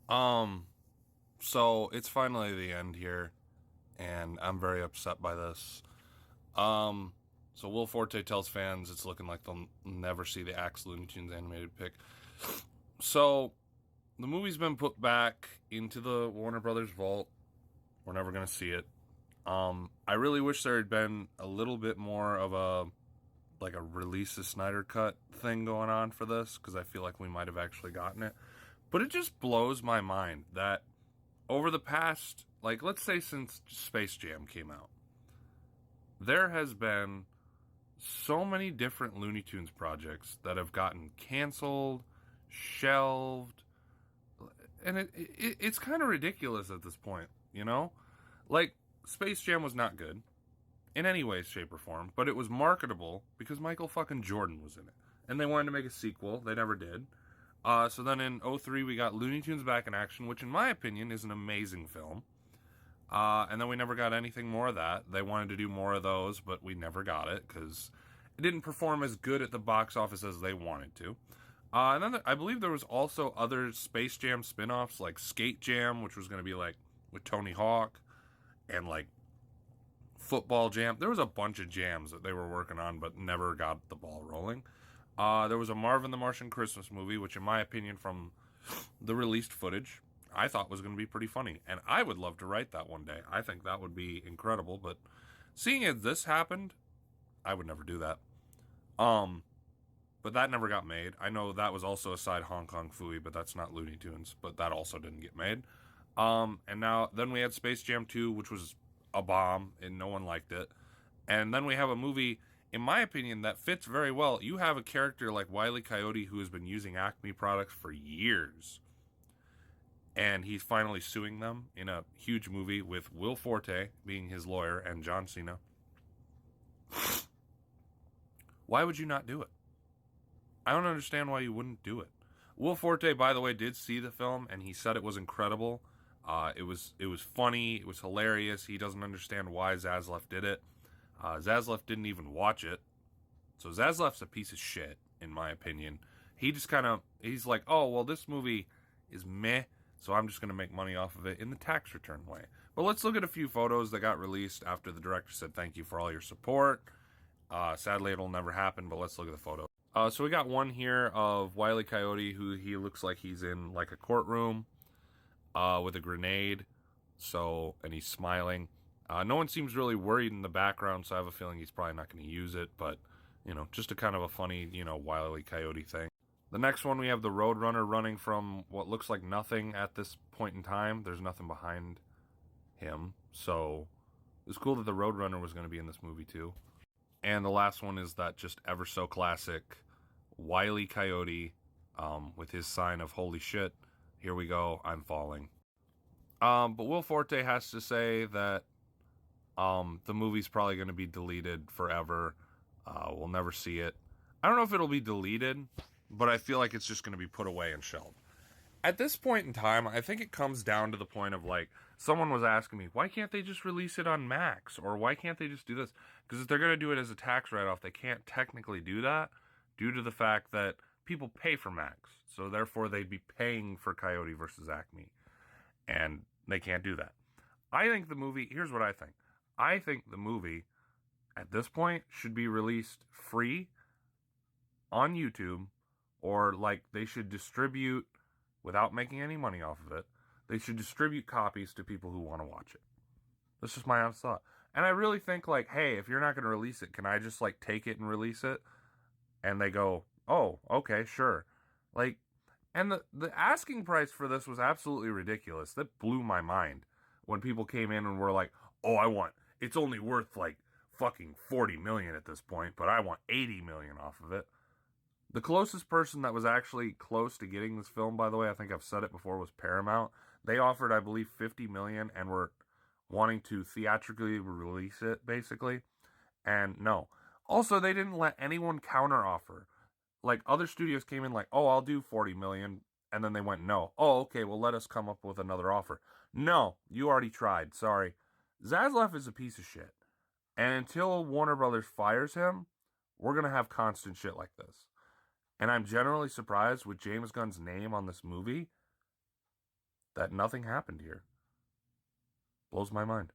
Um, so it's finally the end here, and I'm very upset by this. Um, so Will Forte tells fans it's looking like they'll never see the Axe Looney Tunes animated pick. So the movie's been put back into the Warner Brothers vault. We're never gonna see it. I really wish there had been a little bit more of a release the Snyder cut thing going on for this, because I feel like we might have actually gotten it. But it just blows my mind that over the past, like, let's say since Space Jam came out, there has been so many different Looney Tunes projects that have gotten canceled, shelved, and it's kind of ridiculous at this point, you know? Like, Space Jam was not good in any way, shape, or form, but it was marketable because Michael fucking Jordan was in it. And they wanted to make a sequel. They never did. So then in '03 we got Looney Tunes Back in Action, which in my opinion is an amazing film. And then we never got anything more of that. They wanted to do more of those, but we never got it because it didn't perform as good at the box office as they wanted to. And then I believe there was also other Space Jam spin-offs like Skate Jam, which was going to be like with Tony Hawk, and like Football Jam. There was a bunch of jams that they were working on, but never got the ball rolling. There was a Marvin the Martian Christmas movie, which in my opinion, from the released footage, I thought was going to be pretty funny. And I would love to write that one day. I think that would be incredible. But seeing as this happened, I would never do that. Um, but that never got made. I know that was also a side Hong Kong Phooey, but that's not Looney Tunes. But that also didn't get made. And now then we had Space Jam 2, which was a bomb and no one liked it. And then we have a movie, in my opinion, that fits very well. You have a character like Wile E. Coyote who has been using Acme products for years, and he's finally suing them in a huge movie with Will Forte being his lawyer and John Cena. Why would you not do it? I don't understand why you wouldn't do it. Will Forte, by the way, did see the film and he said it was incredible. It was funny. It was hilarious. He doesn't understand why Zaslav did it. Zaslav didn't even watch it, so Zaslav's a piece of shit in my opinion. He just he's like, oh well, this movie is meh, so I'm just gonna make money off of it in the tax return way. But let's look at a few photos that got released after the director said thank you for all your support. Sadly, it'll never happen, but let's look at the photo. So we got one here of Wile E. Coyote, who he looks like he's in like a courtroom with a grenade. And he's smiling. No one seems really worried in the background, so I have a feeling he's probably not going to use it. But just a kind of a funny, Wile E. Coyote thing. The next one, we have the Roadrunner running from what looks like nothing at this point in time. There's nothing behind him, so it's cool that the Roadrunner was going to be in this movie too. And the last one is that just ever so classic Wile E. Coyote with his sign of holy shit, here we go, I'm falling. But Will Forte has to say that the movie's probably going to be deleted forever. We'll never see it. I don't know if it'll be deleted, but I feel like it's just going to be put away and shelved. At this point in time, I think it comes down to the point of like, someone was asking me, why can't they just release it on Max? Or why can't they just do this? Because if they're going to do it as a tax write off, they can't technically do that due to the fact that people pay for Max. So therefore, they'd be paying for Coyote versus Acme. And they can't do that. I think the movie, here's what I think. I think the movie at this point should be released free on YouTube, or like they should distribute without making any money off of it. They should distribute copies to people who want to watch it. That's just my honest thought. And I really think like, hey, if you're not going to release it, can I just like take it and release it? And they go, oh, okay, sure. Like, and the asking price for this was absolutely ridiculous. That blew my mind when people came in and were like, oh, it's only worth like fucking 40 million at this point, but I want 80 million off of it. The closest person that was actually close to getting this film, by the way, I think I've said it before, was Paramount. They offered, I believe, 50 million and were wanting to theatrically release it, basically. And no. Also, they didn't let anyone counteroffer. Like, other studios came in like, oh, I'll do 40 million. And then they went, no. Oh, okay, well, let us come up with another offer. No, you already tried. Sorry. Zaslav is a piece of shit. And until Warner Brothers fires him, we're going to have constant shit like this. And I'm generally surprised with James Gunn's name on this movie. that nothing happened here. Blows my mind.